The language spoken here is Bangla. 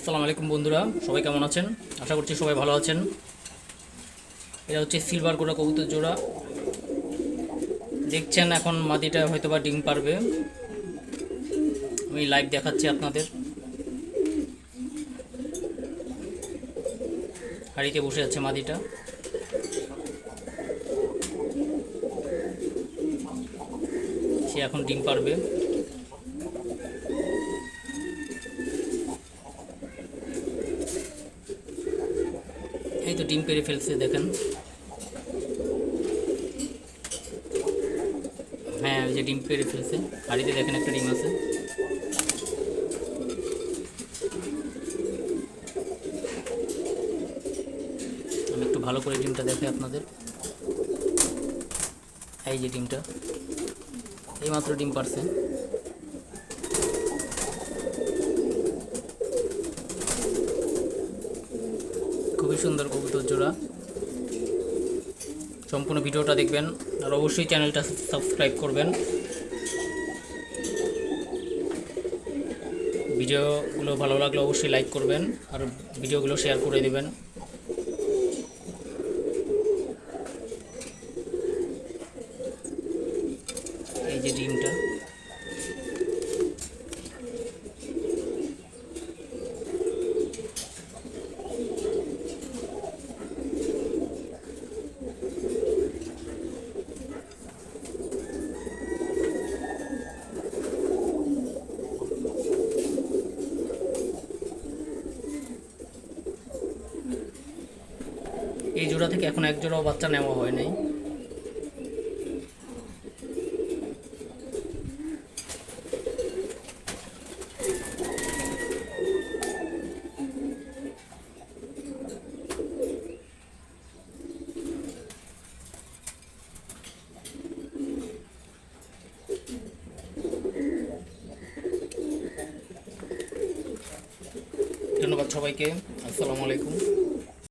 আসসালামু আলাইকুম বন্ধুরা, সবাই কেমন আছেন? আশা করছি সবাই ভালো আছেন। এটা হচ্ছে সিলভার কোরা কবুতর জোড়া। দেখছেন এখন মাদিটা হয়তো বা ডিম পারবে। আমি লাইভ দেখাচ্ছি আপনাদের। হাঁড়িতে বসে আছে মাদিটা। সে এখন ডিম পারবে। এই তো ডিম পেড়ে ফেলছে, দেখেন। হ্যাঁ, ওই যে ডিম পেড়ে ফেলছে। হাঁড়িতে দেখেন একটা ডিম আছে। আমি একটু ভালো করে ডিমটা দেখাই আপনাদের। এই যে ডিমটা, এইমাত্র ডিম পারছে। খুবই সুন্দর কবুতর জোড়া। সম্পূর্ণ ভিডিওটা দেখবেন আর অবশ্যই চ্যানেলটা সাবস্ক্রাইব করবেন। ভিডিওগুলো ভালো লাগলে অবশ্যই লাইক করবেন আর ভিডিওগুলো শেয়ার করে দেবেন। এই যে ডিমটা, এই জোড়া থেকে এখন এক জোড়াও বাচ্চা নেওয়া হয় নাই। ধন্যবাদ সবাইকে। আসসালামু আলাইকুম।